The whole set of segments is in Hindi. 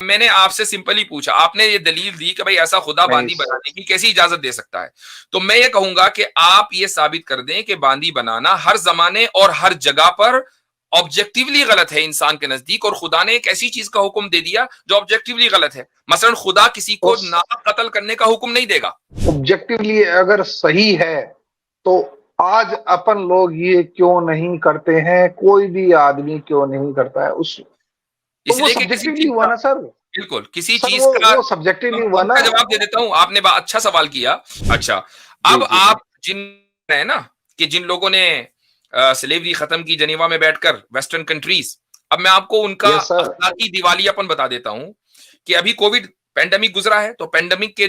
मैंने आपसे सिंपली पूछा, आपने ये दलील दी कि भाई ऐसा खुदा नहीं बांदी बनाने की कैसी इजाजत दे सकता है। तो मैं ये कहूंगा कि आप ये साबित कर दें कि बांदी बनाना हर जमाने और हर जगह पर ऑब्जेक्टिवली गलत है इंसान के नजदीक, और खुदा ने एक ऐसी चीज का हुक्म दे दिया जो ऑब्जेक्टिवली गलत है। मसलन खुदा किसी को नाहक कत्ल करने का हुक्म नहीं देगा। ऑब्जेक्टिवली अगर सही है तो आज अपन लोग ये क्यों नहीं करते हैं, कोई भी आदमी क्यों नहीं करता है उस, तो वो इसलिए कि किसी सब्जेक्टिवली चीज हुआ का, ना सर। बिल्कुल किसी सर चीज का, वो सब्जेक्टिवली हुआ ना। उनका जवाब दे देता हूं। आपने अच्छा सवाल किया। अच्छा, जी अब जी। आप जिन है ना कि जिन लोगों ने स्लेवरी खत्म की जेनेवा में बैठकर वेस्टर्न कंट्रीज, अब मैं आपको उनका यस सर। अखलाकी दिवालियापन बता देता हूं कि अभी कोविड पेंडेमिक गुजरा है, तो पेंडेमिक के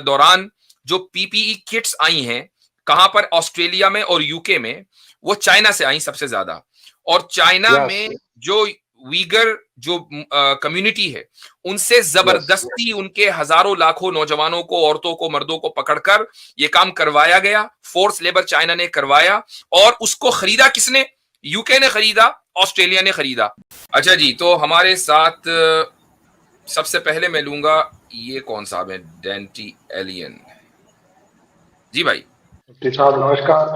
दौरान जो पीपीई किट्स आई हैं, कहां पर? ऑस्ट्रेलिया में और यूके में। वो चाइना से आई सबसे ज्यादा, और चाइना यस में जो वीगर जो कम्युनिटी है, उनसे यस। जबरदस्ती उनके हजारों लाखों नौजवानों को, औरतों को, मर्दों को पकड़कर ये काम करवाया गया। फोर्स लेबर चाइना ने करवाया, और उसको खरीदा किसने? यूके ने खरीदा, ऑस्ट्रेलिया ने खरीदा। अच्छा जी, तो हमारे साथ सबसे पहले मैं लूंगा, ये कौन साहब है? डेंटी एलियन जी भाई, जी साहब नमस्कार।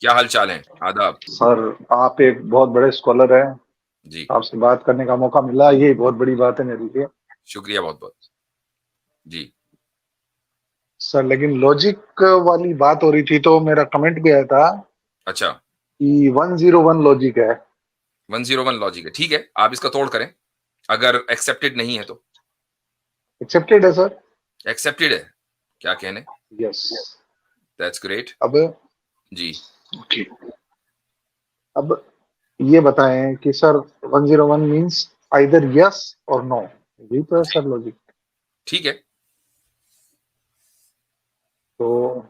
क्या हाल चाल है? आदाब सर आप एक बहुत बड़े स्कॉलर हैं, जी। आपसे बात करने का मौका मिला ये बहुत बड़ी बात है मेरे लिए। शुक्रिया बहुत बहुत जी। सर लेकिन लॉजिक वाली बात हो रही थी तो मेरा कमेंट भी आया था अच्छा, कि 101 लॉजिक है। 101 लॉजिक है, ठीक है, आप इसका तोड़ करें। अगर एक्सेप्टेड नहीं है तो एक्सेप्टेड है सर। एक्सेप्टेड है, क्या कहने? यस। दैट्स ग्रेट अब जी। ओके, अब ये बताएं कि सर 101 मींस आइदर यस और नो, यही तो है सर लॉजिक। ठीक है, तो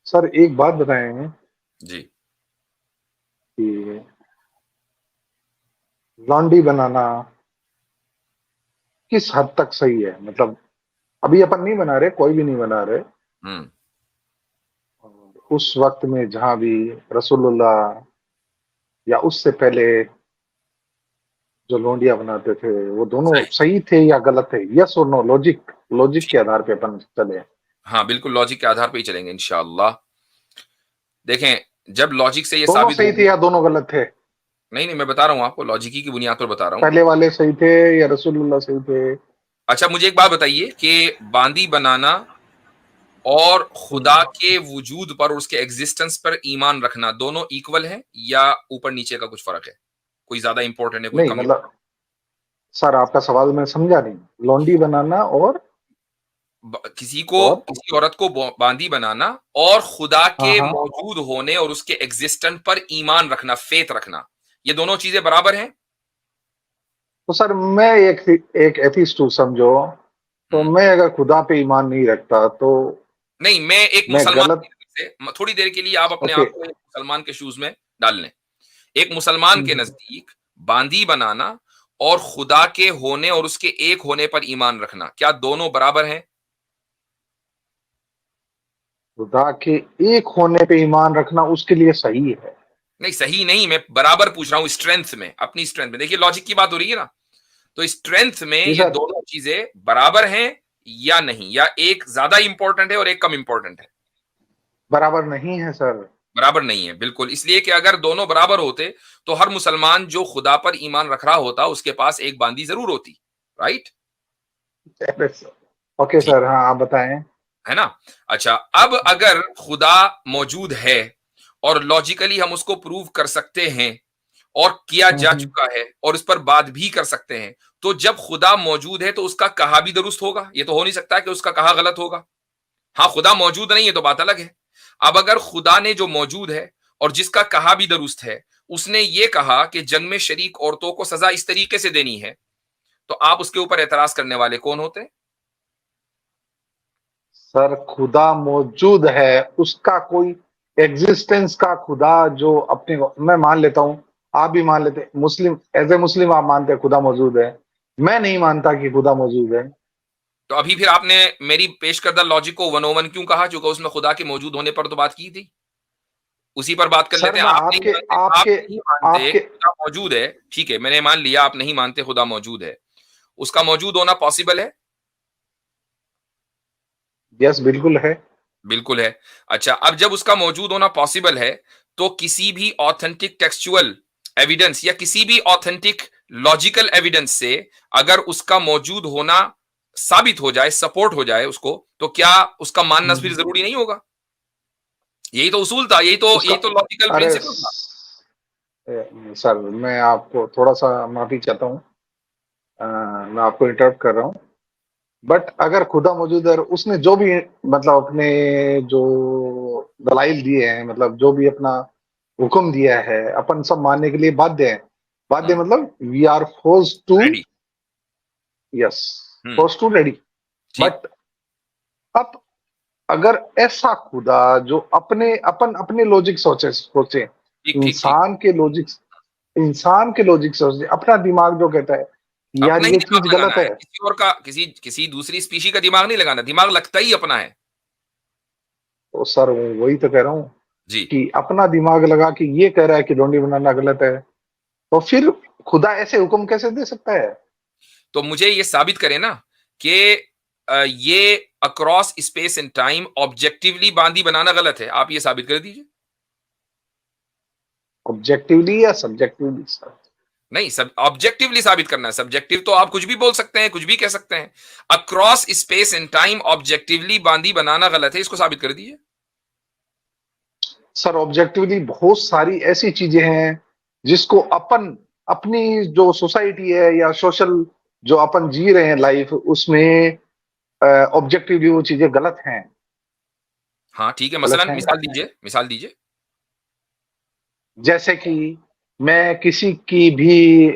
सर एक बात बताएं जी कि लॉन्डी बनाना किस हद तक सही है, मतलब अभी अपन नहीं बना रहे, कोई भी नहीं बना रहे, हम्म। उस वक्त में जहां भी रसूलुल्लाह या उससे पहले जो लोंडिया बनाते थे वो दोनों सही, सही थे या गलत थे, यस और नो, लॉजिक, लॉजिक के ठीक। आधार पे अपन चले। हाँ बिल्कुल, लॉजिक के आधार पर ही चलेंगे इंशाअल्लाह। देखें, जब लॉजिक से ये दोनों साबित सही थे होगी, या दोनों गलत थे? नहीं नहीं, मैं बता रहा हूं आपको, लॉजिक ही की बुनियाद पर बता रहा हूं। पहले वाले सही थे या रसूलुल्लाह सही थे? अच्छा, मुझे एक बात बताइए कि बांदी बनाना और खुदा हम्म, के वजूद पर, उसके एग्जिस्टेंस पर ईमान रखना, दोनों इक्वल है या ऊपर नीचे का कुछ फर्क है? कोई ज्यादा इंपॉर्टेंट है, कोई नहीं कम? मतलब सर आपका सवाल मैं समझा नहीं, लॉन्डी बनाना किसी को, और किसी औरत को बांदी बनाना, और खुदा हाँ के हाँ। मौजूद होने और उसके एग्जिस्टेंस पर ईमान रखना, फेथ रखना, ये दोनों चीजें बराबर हैं? तो सर मैं एक एथिस्ट हूँ समझो, तो हम्म। मैं अगर खुदा पे ईमान नहीं रखता तो नहीं, मैं एक मैं मुसलमान गलत। की नजर से, थोड़ी देर के लिए आप अपने ओके। आप को एक मुसलमान के शूज में डाल लें। एक मुसलमान के नजदीक बांदी बनाना और खुदा के होने और उसके एक होने पर ईमान रखना, क्या दोनों बराबर हैं? खुदा के एक होने पे ईमान रखना उसके लिए सही है। नहीं, सही नहीं, मैं बराबर पूछ रहा हूं, स्ट्रेंथ में, अपनी स्ट्रेंथ में। देखिए, लॉजिक की बात हो रही है ना, तो स्ट्रेंथ में जी ये सर। दोनों चीजें बराबर हैं या नहीं, या एक ज्यादा इंपॉर्टेंट है और एक कम इंपॉर्टेंट है? बराबर नहीं है सर। बराबर नहीं है, बिल्कुल, इसलिए कि अगर दोनों बराबर होते तो हर मुसलमान जो खुदा पर ईमान रख रहा होता उसके पास एक बांदी जरूर होती। राइट? ओके ठीक सर, हाँ आप बताएं। है ना? अच्छा, अब अगर खुदा मौजूद है और लॉजिकली हम उसको प्रूव कर सकते हैं, और किया जा हम्म। चुका है, और इस पर बात भी कर सकते हैं, तो जब खुदा मौजूद है तो उसका कहा भी दुरुस्त होगा। ये तो हो नहीं सकता कि उसका कहा गलत होगा। हाँ, खुदा मौजूद नहीं है तो बात अलग है। अब अगर खुदा ने जो मौजूद है और जिसका कहा भी दुरुस्त है, उसने ये कहा कि जंग में शरीक औरतों को सजा इस तरीके से देनी है, तो आप उसके ऊपर एतराज करने वाले कौन होते हैं? सर खुदा मौजूद है, उसका कोई एग्जिस्टेंस का खुदा जो अपने को, मैं मान लेता हूँ, आप भी मान लेते, मुस्लिम एज ए मुस्लिम आप मानते हैं खुदा मौजूद है, मैं नहीं मानता कि खुदा मौजूद है। तो अभी फिर आपने मेरी पेश करदा लॉजिक को 101 क्यों कहा, चूंकि उसमें खुदा के मौजूद होने पर तो बात की थी। उसी पर बात कर सर लेते हैं। मैं आप नहीं आपके मानते, आप आपके नहीं मानते आपके खुदा मौजूद है, ठीक है, मैंने मान लिया आप नहीं मानते खुदा मौजूद है, उसका मौजूद होना पॉसिबल है? यस बिल्कुल है। बिल्कुल है। अच्छा, अब जब उसका मौजूद होना पॉसिबल है, तो किसी भी ऑथेंटिक टेक्सचुअल एविडेंस या किसी भी ऑथेंटिक लॉजिकल एविडेंस से अगर उसका मौजूद होना साबित हो जाए, सपोर्ट हो जाए उसको, तो क्या उसका मानना फिर हम्म, जरूरी नहीं होगा? यही तो उसूल था, उसका यही तो लॉजिकल अरे प्रिंसिपल था। सर मैं आपको थोड़ा सा माफी चाहता हूँ, मैं आपको इंटरप्ट कर रहा हूँ। बट अगर खुदा मौजूद है और उसने जो भी मतलब अपने जो दलाइल दिए हैं, मतलब जो भी अपना हुक्म दिया है, अपन सब मानने के लिए बाध्य हैं। बाध्य हम्म, मतलब we are force to, ready. Yes, hmm, force to ready. ठीक। बट अब अगर ऐसा खुदा जो अपने लॉजिक सोचे सोचे, ठीक ठीक ठीक। इंसान के लॉजिक, इंसान के लॉजिक सोचे, अपना दिमाग जो कहता है यार अपना ही ये दिमाग चीज गलत लगाना है। है, किसी और का, किसी दूसरी स्पीशी का दिमाग नहीं लगाना, दिमाग लगता ही अपना है। तो सर वही तो कह रहा हूँ जी। कि अपना दिमाग लगा के ये कह रहा है कि डोंडी बनाना गलत है, तो फिर खुदा ऐसे हुक्म कैसे दे सकता है? तो मुझे ये साबित करें ना कि ये across space and time objectively बांदी बनाना गलत है, आप ये साबित कर दीजिए। ऑब्जेक्टिवली या सब्जेक्टिवली सर? नहीं, सब ऑब्जेक्टिवली साबित करना है, सब्जेक्टिव तो आप कुछ भी बोल सकते हैं, कुछ भी कह सकते हैं। Across space and time objectively बांदी बनाना गलत है, इसको साबित कर दीजिए। सर ऑब्जेक्टिवली बहुत सारी ऐसी चीजें हैं जिसको अपन, अपनी जो सोसाइटी है या सोशल जो अपन जी रहे हैं लाइफ, उसमें ऑब्जेक्टिवली वो चीजें गलत हैं। हाँ ठीक है, गलत मसलन हैं मिसाल दीजिए, मिसाल दीजिए। जैसे कि मैं किसी की भी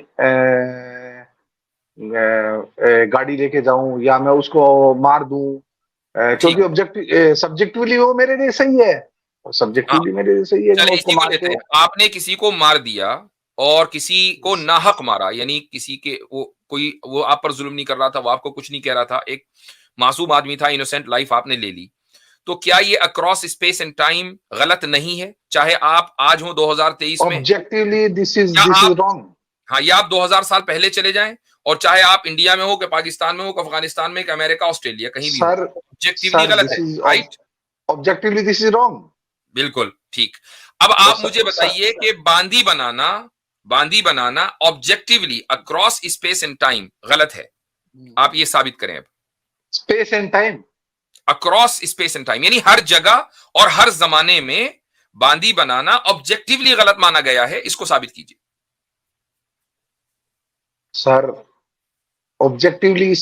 गाड़ी लेके जाऊं या मैं उसको मार दूं, ठीक। क्योंकि ऑब्जेक्टिव सब्जेक्टिवली वो मेरे लिए सही है, और हाँ, सब्जेक्टिवली मेरे लिए सही है कि मैं चलिए उसको इसी को मार के। लेते हैं, आपने किसी को मार दिया और किसी को नाहक मारा, यानी किसी के वो कोई वो आप पर जुल्म नहीं कर रहा था, वो आपको कुछ नहीं कह रहा था, एक मासूम आदमी था, इनोसेंट लाइफ आपने ले ली। तो क्या ये अक्रॉस स्पेस एंड टाइम गलत नहीं है, चाहे आप आज हो 2023 में, ऑब्जेक्टिवली या दिस इज आप, रॉन्ग। हाँ, या आप 2000 साल पहले चले जाएं, और चाहे आप इंडिया में हो कि पाकिस्तान में हो कि अफगानिस्तान में कि अमेरिका ऑस्ट्रेलिया कहीं भी हो, सर ऑब्जेक्टिवली सर गलत है, this is right? Objectively this is wrong. बिल्कुल ठीक। अब तो आप मुझे बताइए कि बांदी बनाना objectively across space and time गलत है, आप ये साबित करें अब। Space and time, across space and time यानी हर जगह और हर जमाने में बांदी बनाना ऑब्जेक्टिवली गलत माना गया है, इसको साबित कीजिए। Sir objectively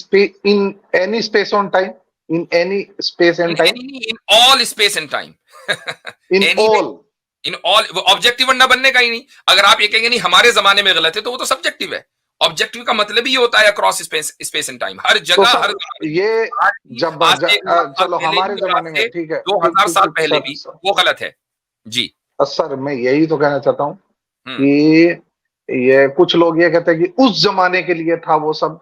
in any space on time, in any space in and time, any नहीं, in all space and time. In any नहीं, ऑल। इन ऑल, वो ऑब्जेक्टिव अंडा बनने का ही नहीं। अगर आप ये कहेंगे नहीं हमारे जमाने में गलत है, तो वो तो सब्जेक्टिव है। ऑब्जेक्टिव का मतलब ही होता है across space space and time, हर तो जगह हर सर जमाने में। ये आज से 1000 साल चलो पहले हमारे भी और आज जमाने में से ठीक है, ठीक 2000 ठीक साल ठीक पहले सर भी सर। वो गलत है। जी। सर मैं यही तो कहना चाहता हूँ हम्म। कि ये कुछ लोग ये कहते हैं कि उस जमाने के लिए था वो सब।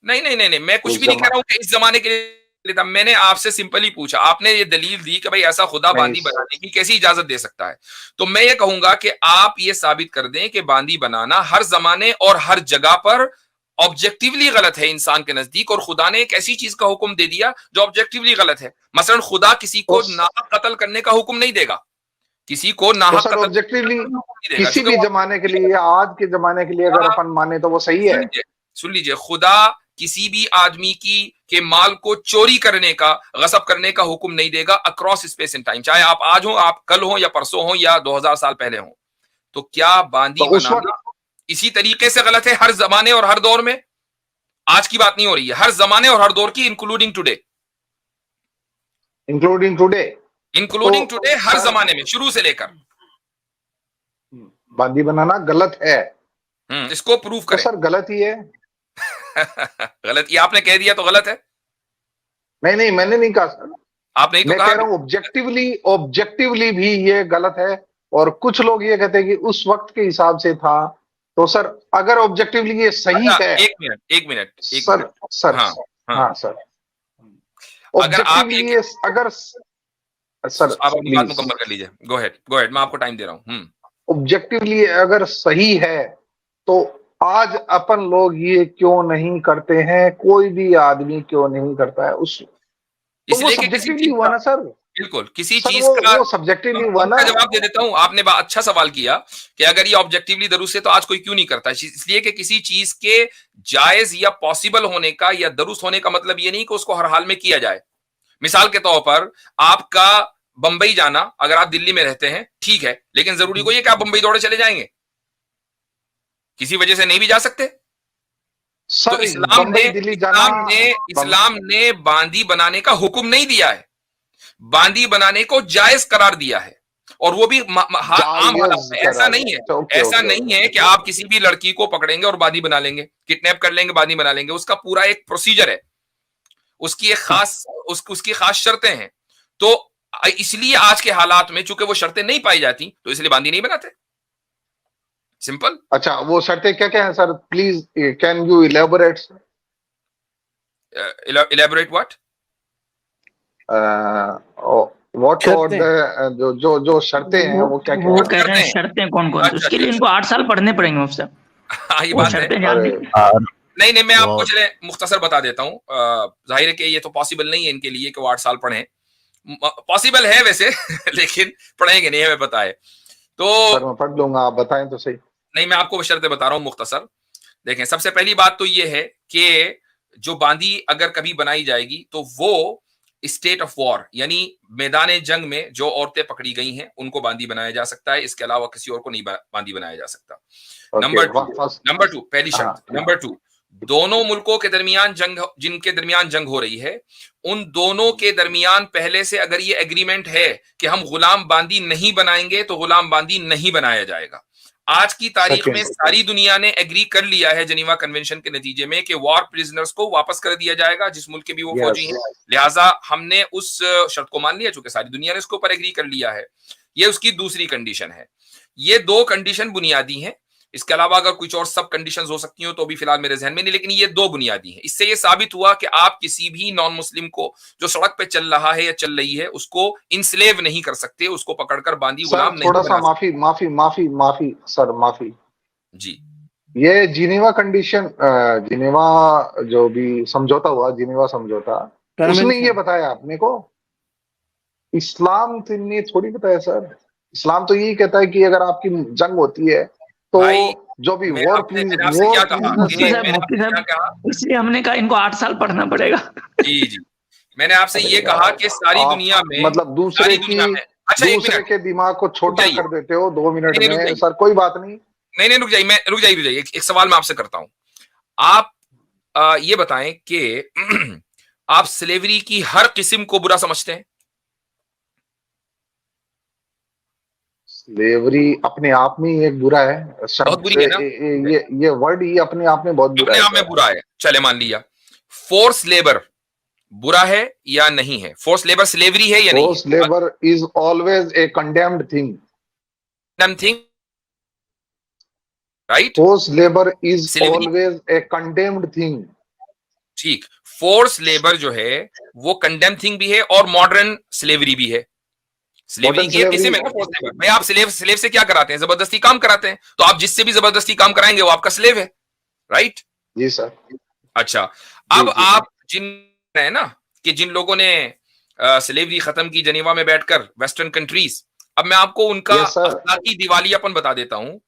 नहीं नहीं नहीं नहीं, मैं कुछ उस भी नहीं कह जमा रहा हूं कि इस जमाने के लिए था। मैंने आपसे सिंपली पूछा, आपने ये दलील दी कि भाई ऐसा खुदा नहीं बांदी बनाने की कैसी इजाजत दे सकता है। तो मैं ये कहूंगा कि आप ये साबित कर दें कि बांदी बनाना हर जमाने और हर जगह पर ऑब्जेक्टिवली गलत है इंसान के नजदीक, और खुदा ने एक ऐसी चीज का हुक्म दे दिया जो ऑब्जेक्टिवली गलत है। मसलन खुदा किसी तो, को नाहक कत्ल करने का हुक्म नहीं देगा, किसी को तो नाहक सर कत्ल करने का ऑब्जेक्टिवली कोई हुक्म नहीं देगा, किसी क्योंकि भी वो जमाने के लिए या आज के जमाने के लिए अगर खुदा, अपन माने तो वो सही है। सुन लीजिए, सुन लीजिए, खुदा किसी भी आदमी की के माल को चोरी करने का, गसब करने का हुक्म नहीं देगा अक्रॉस स्पेस एंड टाइम, चाहे आप आज हो, आप कल हो, या परसों हो, या 2000 साल पहले हो। तो क्या तो बांदी उस वक्त बनाना इसी तरीके से गलत है हर जमाने और हर दौर में? आज की बात नहीं हो रही है, हर जमाने और हर दौर की, इंक्लूडिंग टुडे, इंक्लूडिंग टुडे। तो इंक्लूडिंग टुडे, हर सर जमाने में शुरू से लेकर। बांदी बनाना गलत है, इसको प्रूव तो करें। सर गलत ही है। गलत, ये आपने कह दिया तो गलत है, नहीं नहीं मैंने नहीं कहा सर, आपने ही तो मैं कहा कह अभी। रहा हूं ऑब्जेक्टिवली, ऑब्जेक्टिवली भी ये गलत है। और कुछ लोग ये कहते हैं कि उस वक्त के हिसाब से था। तो सर अगर ऑब्जेक्टिवली ये सही अच्छा, है, एक मिनट एक मिनट एक सर मिनट। सर हाँ हाँ, हाँ सर, अगर आप ये ऑब्जेक्टिवली ये अगर सर आप अपनी बात प्लीज, मुकम्मल कर लीजिए। गो हेड, मैं आपको टाइम दे रहा हूँ। ऑब्जेक्टिवली अगर सही है तो आज अपन लोग ये क्यों नहीं करते हैं, कोई भी आदमी क्यों नहीं करता है उस, तो वो इसलिए कि किसी सब्जेक्टिवली चीज हुआ का, ना सर। बिल्कुल किसी सर चीज का, वो सब्जेक्टिवली हुआ मैं ना। उसका जवाब दे देता हूं। आपने अच्छा सवाल किया कि अगर ये ऑब्जेक्टिवली दुरुस्त है तो आज कोई क्यों नहीं करता। इसलिए कि किसी चीज के जायज या पॉसिबल होने का या दुरुस्त होने का मतलब ये नहीं कि उसको हर हाल में किया जाए। मिसाल के तौर पर आपका बंबई जाना, अगर आप दिल्ली में रहते हैं ठीक है, लेकिन जरूरी कोई है कि आप बंबई दौड़े चले जाएंगे? किसी वजह से नहीं भी जा सकते। तो सर बंबई दिल्ली जाना, बम, इस्लाम ने बांदी बनाने का हुक्म नहीं दिया है, बांदी बनाने को जायज करार दिया है। और वो भी आम हालात जायज में। ऐसा करार नहीं है, दिया। ओके ऐसा ओके नहीं है कि ओके। आप किसी भी लड़की को पकड़ेंगे और बांदी बना लेंगे, किडनैप कर लेंगे, बांदी बना लेंगे। उसका पूरा एक प्रोसीजर है, उसकी एक खास उसकी खास शर्तें हैं। तो इसलिए आज के हालात में चूंकि वो शर्तें नहीं पाई जाती तो इसलिए बांदी नहीं बनाते। सिंपल। अच्छा वो शर्तें क्या क्या है sir, please can you elaborate? Elaborate what? What और शर्तें, जो जो जो शर्तें हैं वो क्या क्या वो है? कह रहे हैं शर्तें। शर्तें कौन कौन सी, अच्छा उसके अच्छा लिए इनको अच्छा, 8 साल पढ़ने पड़ेंगे मुफ्त से। हाँ ये वो बात है। शर्तें जान अरे ली। नहीं नहीं, मैं वो आपको चले मुख्तसर बता देता हूँ। जाहिर है कि ये तो पॉसिबल नहीं है इनके लिए कि वो 8 साल पढ़ें। पॉसिबल है वैसे लेकिन पढ़ेंगे नहीं, हमें पता है। तो सर मैं पढ़ लूंगा, आप बताएं तो सही। नहीं, मैं आपको शर्तें बता रहा हूँ मुख्तसर। देखें, सबसे पहली बात तो ये है कि जो बांदी अगर कभी बनाई जाएगी तो वो स्टेट ऑफ वॉर, यानी मैदान जंग में जो औरतें पकड़ी गई हैं उनको बांदी बनाया जा सकता है। इसके अलावा किसी और को नहीं बांदी बनाया जा सकता। ओके नंबर टू, पहली हाँ शर्त। नंबर टू, दोनों मुल्कों के दरमियान जंग, जिनके दरमियान जंग हो रही है, उन दोनों के दरमियान पहले से अगर ये एग्रीमेंट है कि हम गुलाम बांदी नहीं बनाएंगे तो गुलाम बांदी नहीं बनाया जाएगा। आज की तारीख में सेकंड। सारी दुनिया ने एग्री कर लिया है जेनीवा कन्वेंशन के नतीजे में कि वॉर प्रिजनर्स को वापस कर दिया जाएगा जिस मुल्क के भी वो फौजी यस हैं। लिहाजा हमने उस शर्त को मान लिया, चूंकि सारी दुनिया ने उसके ऊपर एग्री कर लिया है। ये उसकी दूसरी कंडीशन है। ये दो कंडीशन बुनियादी हैं। इसके अलावा अगर कुछ और सब कंडीशंस हो सकती हो तो भी फिलहाल मेरे जहन में नहीं, लेकिन ये दो बुनियादी हैं। इससे ये साबित हुआ कि आप किसी भी नॉन मुस्लिम को जो सड़क पे चल रहा है या चल रही है उसको इंस्लेव नहीं कर सकते, उसको पकड़कर बांदी सर गुलाम नहीं थोड़ा सा बना माफी माफी माफी माफी सर माफी। सकते। जी ये जिनेवा कंडीशन, जिनेवा जो भी समझौता हुआ, जिनेवा समझौता, उसने ये कन्वेंशन, बताया अपने को। इस्लाम तो ने थोड़ी बताया सर। इस्लाम तो यही कहता है कि अगर आपकी जंग होती है तो भाई, जो भी वॉर मैंने आपसे क्या कहा प्रिजनर्स कि है। मैंने मुफ्ती आपसे क्या साहब, कहा? इसलिए हमने कहा इनको 8 साल पढ़ना पड़ेगा। जी जी, मैंने आपसे अरे ये कहा यार, कि सारी आप दुनिया में, मतलब सारी दुनिया में, अच्छा एक दूसरे मिनट के दिमाग को रुक छोटा जाइए। कर देते हो 2 मिनट नहीं नहीं, रुक में जाइए। सर, कोई बात नहीं। नहीं नहीं, रुक जाइए। एक सवाल मैं आपसे करता हूं। आप ये बताएं कि आप स्लेवरी की हर किस्म को बुरा समझते हैं? स्लेवरी अपने आप में ही एक बुरा है बहुत शब्द, बुरी है ना? ये वर्ड ही अपने आप में बहुत बुरा अपने है आप में सर। बुरा है, चले मान लिया। फोर्स लेबर बुरा है या नहीं है? फोर्स लेबर स्लेवरी है या नहीं है? Force labour is always a condemned thing. Thing, right? Force labour is slavery, always a condemned thing. ठीक। फोर्स लेबर जो है वो कंडेम थिंग भी है और मॉडर्न स्लेवरी भी है। स्लेवरी मॉडर्न की एक स्लेवरी। किस्म है ना फोर्स लेबर। भाई आप स्लेव से क्या कराते हैं? जबरदस्ती काम कराते हैं। तो आप जिससे भी जबरदस्ती काम कराएंगे वो आपका स्लेव है, राइट? जी सर। अच्छा, जी अब जी। आप जिन है ना कि जिन लोगों ने स्लेवरी खत्म की जेनीवा में बैठकर वेस्टर्न कंट्रीज, अब मैं आपको उनका यस सर। अखलाकी दिवालियापन बता देता हूं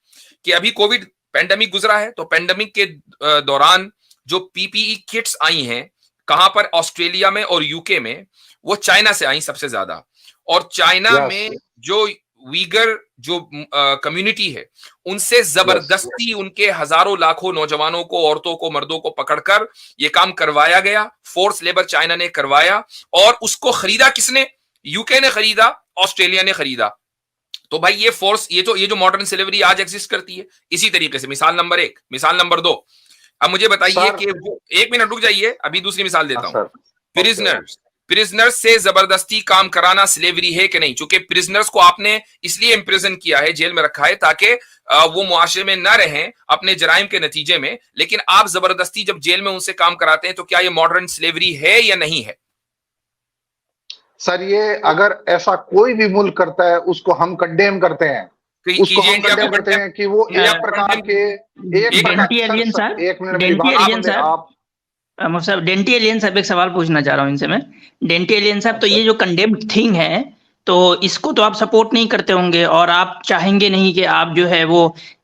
कि अभी कोविड पेंडेमिक गुजरा है तो पेंडेमिक के दौरान जो पीपीई किट्स आई हैं, कहां पर? ऑस्ट्रेलिया में और यूके में। वो चाइना से आई सबसे ज्यादा। और चाइना यस में जो वीगर जो कम्युनिटी है उनसे यस। जबरदस्ती उनके हजारों लाखों नौजवानों को, औरतों को, मर्दों को पकड़कर यह काम करवाया गया। फोर्स लेबर चाइना ने करवाया। और उसको खरीदा किसने? यूके ने खरीदा, ऑस्ट्रेलिया ने खरीदा। तो भाई ये फोर्स, ये जो मॉडर्न स्लेवरी आज एग्जिस्ट करती है, इसी तरीके से। मिसाल नंबर 1। मिसाल नंबर 2, अब मुझे बताइए सर कि एक मिनट रुक जाइए, अभी दूसरी मिसाल हाँ देता हूं। सर। ओके। प्रिजनर्स, प्रिजनर्स से जबरदस्ती काम कराना स्लेवरी है कि नहीं? चूंकि प्रिजनर्स को आपने इसलिए इंप्रिजन किया है, जेल में रखा है, ताकि वो मुआशरे में ना रहें अपने जराइम के नतीजे में। लेकिन आप जबरदस्ती जब जेल में उनसे काम कराते हैं तो क्या ये मॉडर्न स्लेवरी है या नहीं है? सर ये अगर ऐसा कोई भी मुल्क करता है उसको हम कंडेम करते हैं, उसको कीजिए हम इंडिया कंडेम को करते हैं कि वो इंडिया एक को प्रकार condemn- के एक प्रकार डेंटी एलियन साहब, एक मिनट मेरी डेंटी बात एलियन सुन ले साहब, आप। मतलब डेंटी एलियन साहब एक सवाल पूछना चाह रहा हूँ इनसे मैं। डेंटी एलियन साहब, तो सर ये जो कंडेम्ड थिंग है, तो इसको तो आप सपोर्ट नहीं करते होंगे और आप चाहेंगे नहीं कि आप जो है वो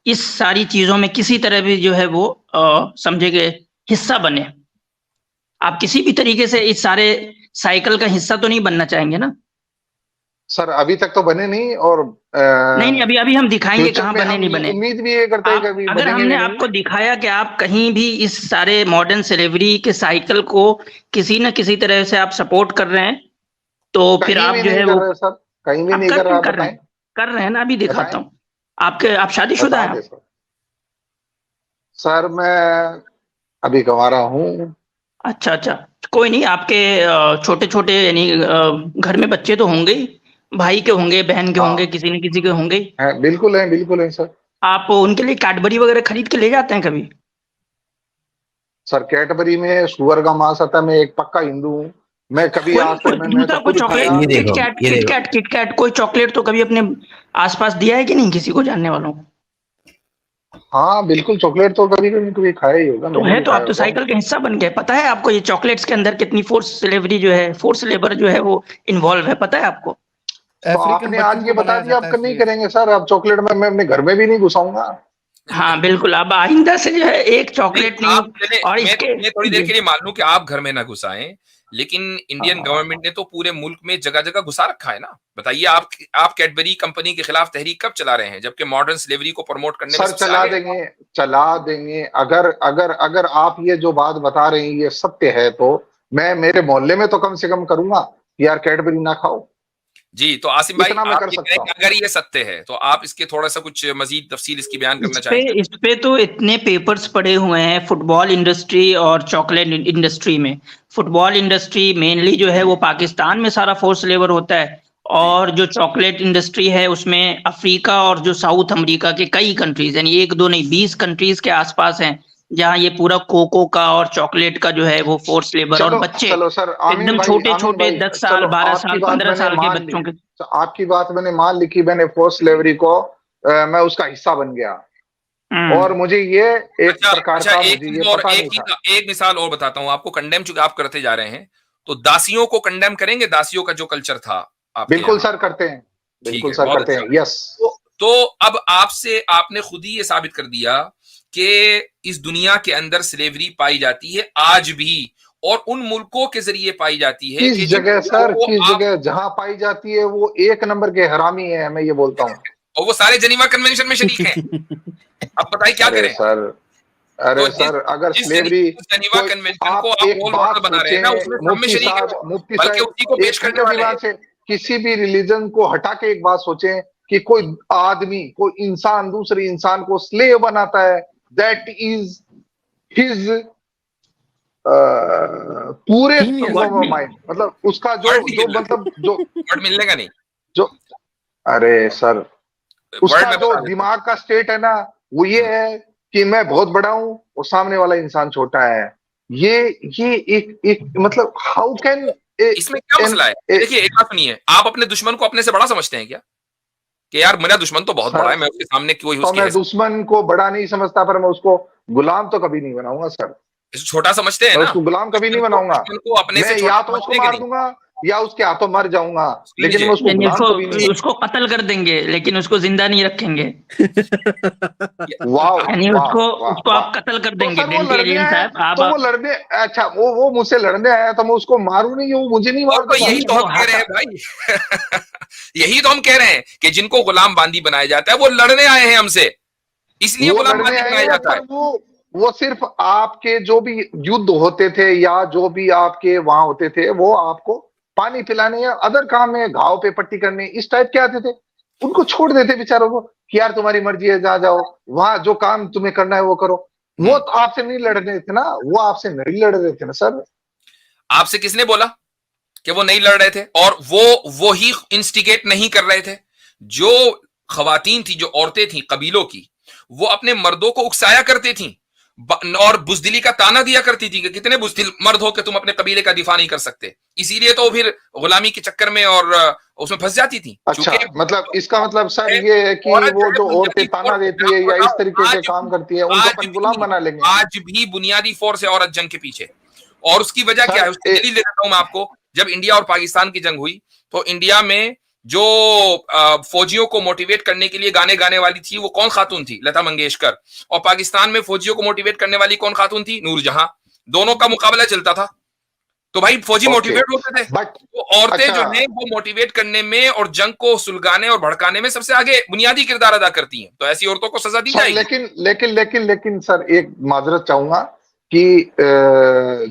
इस सारी चीजों में किसी तरह भी जो है वो समझे कि हिस्सा बने। आप किसी भी तरीके से इस सारे साइकिल का हिस्सा तो नहीं बनना चाहेंगे ना? सर अभी तक तो बने नहीं, और नहीं, अभी अभी हम दिखाएंगे फ्यूचर कहाँ में बने हम नहीं बने। उम्मीद भी ये करते हैं कि आप अभी अगर बनेंगे हमने भी नहीं। आपको दिखाया कि आप कहीं भी इस सारे मॉडर्न स्लेवरी के साइकिल को किसी न किसी तरह से आप सपोर्ट कर रहे हैं, तो फिर कहीं आप भी जो नहीं है कर वो रहे सर, कहीं भी आप नहीं कर कर रहे रहा, हैं, आप कर रहे बताएं। हैं, कर रहे हैं ना? अभी बताएं, दिखाता हूँ। आप शादीशुदा बता हैं दे आप? सर। सर मैं अभी कमा रहा हूँ। अच्छा अच्छा, कोई नहीं। आपके छोटे छोटे यानी घर में बच्चे तो होंगे ही, भाई के होंगे, बहन के होंगे, हाँ किसी न किसी के होंगे ही। है, बिल्कुल है सर। आप उनके लिए कैडबरी वगैरह खरीद के ले जाते हैं कभी? सर कैडबरी में सुअर का मांस आता है, मैं एक पक्का हिंदू हूँ। मैं कभी कोई आज तक कोई मैं तो दूसरा कोई खुद चॉकलेट, खाया। ये देखो, किटकैट ये देखो। किटकैट किटकैट कोई चॉकलेट तो कभी अपने आसपास दिया है कि नहीं किसी को, जानने वालों को? हाँ बिल्कुल, चॉकलेट तो कभी कभी कभी खाया ही होगा, तो मैंने है, भी तो आप खाया तो होगा। साइकिल का हिस्सा बन गए। पता है आपको ये चॉकलेट्स के अंदर कितनी फोर्स स्लेवरी जो है, फोर्स लेबर जो है वो इन्वॉल्व है, पता है आपको? तो अफ्रीकन आपने बच्चों आज को ये बता बनाया दिया, जाता आप है नहीं स्लेव्स। करेंगे सर, अब चॉकलेट में मैं अपने घर में भी नहीं घुसाऊंगा। हाँ बिल्कुल, अब आइंदा से जो है एक नहीं, चॉकलेट नहीं। आप चले, और इसके मैं थोड़ी देर जी, के लिए मान लूं कि आप घर में ना घुसाएं, लेकिन इंडियन गवर्नमेंट ने तो पूरे मुल्क में जगह जगह घुसा रखा है ना। बताइए, आप कैडबरी कंपनी के खिलाफ तहरीक कब चला रहे हैं, जबकि मॉडर्न स्लेवरी को प्रमोट करने में सर सबसे आगे है। चला देंगे, अगर अगर अगर आप ये जो बात बता रहे हैं ये सत्य है, तो मैं मेरे मोहल्ले में तो कम से कम करूंगा कि यार कैडबरी ना खाओ। जी, तो आसिम भाई, इतना मैं आप कर ये कह रहे सकता हैं हूँ। कि अगर ये सत्य है तो आप इसके थोड़ा सा कुछ मजीद तफसील इसकी बयान करना पे चाहें। इस पे तो इतने पेपर्स पड़े हुए हैं फुटबॉल इंडस्ट्री और चॉकलेट इंडस्ट्री में। फुटबॉल इंडस्ट्री मेनली जो है वो पाकिस्तान में सारा फोर्स लेबर होता है, जी और जो चॉकलेट इंडस्ट्री है उसमें अफ्रीका और जो साउथ अमेरिका के कई कंट्रीज, यानी एक दो नहीं 20 कंट्रीज के आसपास हैं, जहाँ ये पूरा कोको का और चॉकलेट का जो है वो फोर्स लेबर, और चलो बच्चे चलो सर, एकदम छोटे आमीन छोटे भाई 10 साल चलो, 12 आपकी साल बात 15 मैंने साल के मान ली। बच्चों के। तो आपकी बात मैंने मान ली कि मैंने फोर्स लेवरी को मैं उसका हिस्सा बन गया, और मुझे ये एक अच्छा प्रकार अच्छा, का एक मुझे ये चीज और, पता नहीं था। एक मिसाल और बताता हूं आपको। कंडेम चूंकि आप करते जा रहे हैं, तो दासियों को कंडेम करेंगे? दासियों का जो कल्चर था आपके बिल्कुल यहाँ। सर करते हैं, ठीक बिल्कुल है, सर बहुत करते अच्छा। हैं, यस। तो अब आपसे आपने खुद ही ये साबित कर दिया कि इस दुनिया के अंदर स्लेवरी पाई जाती है आज भी, और उन मुल्कों के जरिए पाई जाती है किस कि जिन जगह मुल्कों सर, को किस आप, जगह जहां पाई जाती है वो एक नंबर के हरामी है, मैं ये बोलता हूँ। और वो सारे जनीवा कन्वेंशन में शरीक हैं। अब बताइए क्या अरे करें। सर, तो अरे सर, अगर स्लेवरी जिस जनीवा कोई, कन्वेंशन को आप आप एक रोल बात मॉडल बना रहे हैं ना, सोचें उसमें सब में शरीक है वो, मुफ्ती बल्कि साहब, उसी को पेश एक करने मिनट वाले हैं। ईमान से, किसी भी रिलीजन को हटा के एक बात सोचें कि कोई आदमी, कोई इंसान दूसरे इंसान को स्लेव बनाता है, दैट इज हिज पूरे जीनियस। वर्ड नहीं, माइंड, मतलब उसका जो वर्ड नहीं जो मिल रहा, मतलब जो वर्ड मिलने का नहीं, जो अरे सर, वर्ड उसका में जो बता देता दिमाग का स्टेट है ना, वो ये हूं। है कि मैं बहुत बड़ा हूं और सामने वाला इंसान छोटा है। ये ये एक एक मतलब हाउ कैन इसमें क्या एन मसला है? देखिए, एक बात सुनिए, आप अपने दुश्मन को अपने से बड़ा समझते हैं क्या? कि यार मेरा दुश्मन तो बहुत बड़ा सर, है, मैं उसके सामने कोई तो उसकी मैं हैसियत, दुश्मन को बड़ा नहीं समझता, पर मैं उसको गुलाम तो कभी नहीं बनाऊंगा सर। छोटा समझते हैं मैं ना। उसको गुलाम कभी नहीं बनाऊंगा। दुश्मन को अपने से मैं या छोटा तो उसको समझते हैं कि मार नहीं? दूंगा या उसके हाथों मर जाऊंगा, सुन लेकिन लीजिए, मैं उसको यानी गुलाम उसको कभी नहीं बनूंगा। उसको कत्ल कर देंगे लेकिन उसको जिंदा नहीं रखेंगे। वाह यानी वाह उसको वाह उसको वाह। आप कत्ल कर तो देंगे, सर वो डेंटी लड़ने एलियन आया है, साहब। आप तो वो लड़ने, अच्छा वो मुझसे लड़ने आया है, तो मैं उसको मारू नहीं, वो मुझे नहीं और मार तो देगा। यही नहीं, तो वो हम कह रहे हाथा हैं भाई। यही तो हम कह रहे हैं कि जिनको गुलाम बांदी बनाया जाता है वो लड़ने आए हैं हमसे, इसलिए वो गुलाम लड़ने बांदी आए बनाया हैं, जाता है। पर वो सिर्फ आपके जो भी युद्ध होते थे या जो भी आपके वहां होते थे, वो आपको पानी पिलाने या अदर काम में, घाव पे पट्टी करने, इस टाइप के आते थे। उनको छोड़ देते बेचारों को कि यार तुम्हारी मर्जी है, जहाँ जाओ, वहां जो काम तुम्हें करना है वो करो। वो तो आपसे नहीं लड़ रहे थे ना, वो आपसे नहीं लड़ रहे थे ना सर। आपसे किसने बोला कि वो नहीं लड़ रहे थे? और वो ही इंस्टिगेट नहीं कर रहे थे? जो खवातीन थी, जो औरतें थी कबीलों की, वो अपने मर्दों को उकसाया करती थी, और बुजदिली का ताना दिया करती थी कि कितने बुजदिल मर्द हो कि तुम अपने कबीले का दिफा नहीं कर सकते, इसीलिए तो फिर गुलामी के चक्कर में और उसमें फंस जाती थी। अच्छा, मतलब इसका मतलब सर ये है कि वो जो औरतें ताना देती है या इस तरीके के काम करती है उनको अपन गुलाम बना लेंगे। आज भी बुनियादी फोर्स है औरत जंग के पीछे, और उसकी वजह क्या है उसकी दलील दे देता हूं मैं आपको। जब इंडिया और पाकिस्तान की जंग हुई तो इंडिया में जो फौजियों को मोटिवेट करने के लिए गाने गाने वाली थी वो कौन खातून थी? लता मंगेशकर। और पाकिस्तान में फौजियों को मोटिवेट करने वाली कौन खातून थी? नूरजहां। दोनों का मुकाबला चलता था, तो भाई फौजी मोटिवेट होते थे। तो औरतें जो है वो मोटिवेट करने में और जंग को सुलगाने और भड़काने में सबसे आगे बुनियादी किरदार अदा करती हैं, तो ऐसी औरतों को सजा दी जाएगी। लेकिन सर एक माजरत चाहूंगा कि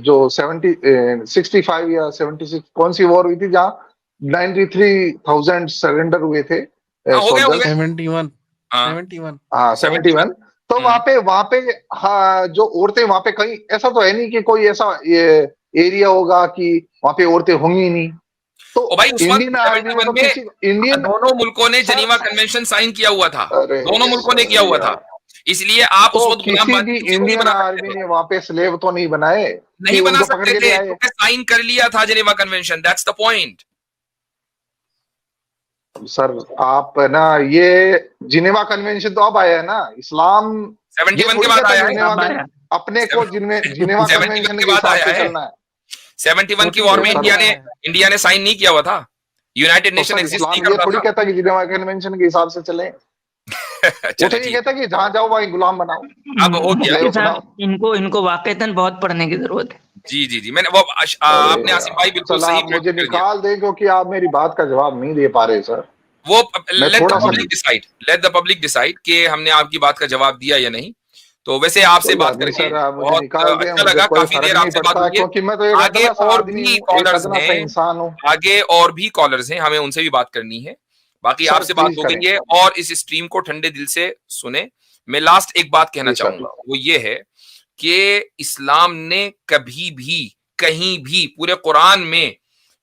जो 65 या 76 कौन सी वॉर हुई थी जहां 93,000 सरेंडर हुए थे? हो गए 71 हाँ 71। तो वहां पे हाँ, जो औरतें वहां पे कहीं ऐसा तो है नहीं कि कोई ऐसा एरिया होगा कि वहां पे औरतें होंगी ही नहीं। तो भाई इंडियन आर्मी में तो किसी इंडियन दोनों मुल्कों ने जेनीवा कन्वेंशन साइन किया हुआ था, दोनों मुल्कों ने किया हुआ था, इसलिए आप उस वक्त किसी भी इंडियन आर्मी ने वहां पे स्लेव तो नहीं बनाए, नहीं बना सकते थे, क्योंकि साइन कर लिया था Geneva convention. That's the point. Sir आप ना ये जिनेवा कन्वेंशन तो अब आया है ना, इस्लाम 71 के बाद आया है, अपने को जिनेवा कन्वेंशन के हिसाब से चलना है। 71 की वॉर में इंडिया ने साइन नहीं किया हुआ था, यूनाइटेड नेशन एग्जिस्ट नहीं करता था। थोड़ी कहता कि जिनेवा कन्वेंशन के हिसाब से चले। वो तो ये कहता कि जहां जाओ वहीं गुलाम बनाओ। अब हो गया, इनको वाकईतन बहुत पढ़ने की जरूरत है। जी मैंने वो आपने आसिफ भाई बिल्कुल सही मुझे निकाल दे, क्योंकि आप मेरी बात का जवाब नहीं दे पा रहे सर। वो लेट द पब्लिक डिसाइड कि हमने आपकी बात का जवाब दिया या नहीं। तो वैसे आपसे बात करके बहुत अच्छा लगा, काफी देर आपसे बात हुई है। आगे और भी कॉलर्स हैं, आगे और भी कॉलर्स हैं, हमें उनसे भी बात करनी है। बाकी आपसे बात हो गई है और इस स्ट्रीम को ठंडे दिल से सुने। मैं लास्ट एक बात कहना चाहूंगा, वो ये है कि इस्लाम ने कभी भी कहीं भी पूरे कुरान में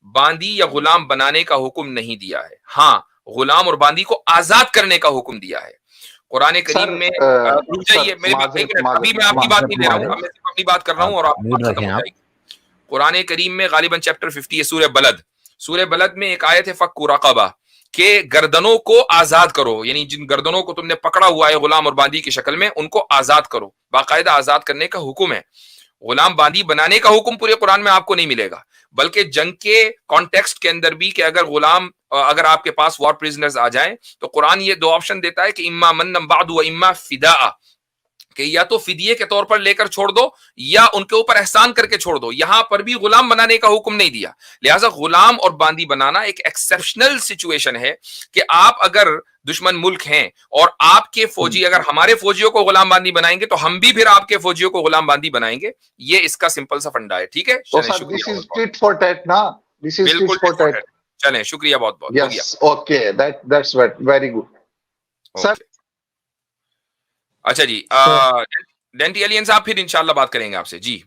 बांदी या गुलाम बनाने का हुक्म नहीं दिया है। हाँ, गुलाम और बांदी को आजाद करने का हुक्म दिया है कुरान करीम में। रुक जाइए, मेरी बात अभी मैं आपकी बात नहीं ले रहा हूँ, मैं सिर्फ अपनी बात कर रहा हूँ और आप खत्म हो जाएगी। कुरान करीम में गालिबन चैप्टर 50 है, सूरह बलद में एक आयत है फक्कु रक़बा, के गर्दनों को आजाद करो, यानी जिन गर्दनों को तुमने पकड़ा हुआ है गुलाम और बांदी की शक्ल में उनको आजाद करो। बाकायदा आजाद करने का हुक्म है। गुलाम बांदी बनाने का हुक्म पूरे कुरान में आपको नहीं मिलेगा, बल्कि जंग के कॉन्टेक्स्ट के अंदर भी कि अगर आपके पास वॉर प्रिजनर्स आ जाएं तो कुरान ये दो ऑप्शन देता है कि इम्मा मन्नम बादु व इम्मा फिदा, कि या तो फिदिये के तौर पर लेकर छोड़ दो या उनके ऊपर एहसान करके छोड़ दो। यहां पर भी गुलाम बनाने का हुक्म नहीं दिया। लिहाजा गुलाम और बांदी बनाना एक एक्सेप्शनल सिचुएशन है कि आप अगर दुश्मन मुल्क हैं और आपके फौजी अगर हमारे फौजियों को गुलाम बांदी बनाएंगे तो हम भी फिर आपके फौजियों को गुलाम बांदी बनाएंगे। ये इसका सिंपल सा फंडा है। ठीक है, चलें, शुक्रिया बहुत बहुत। Okay, that's very good sir. अच्छा जी, डेंटी एलियन साहब फिर इंशाल्लाह बात करेंगे आपसे जी।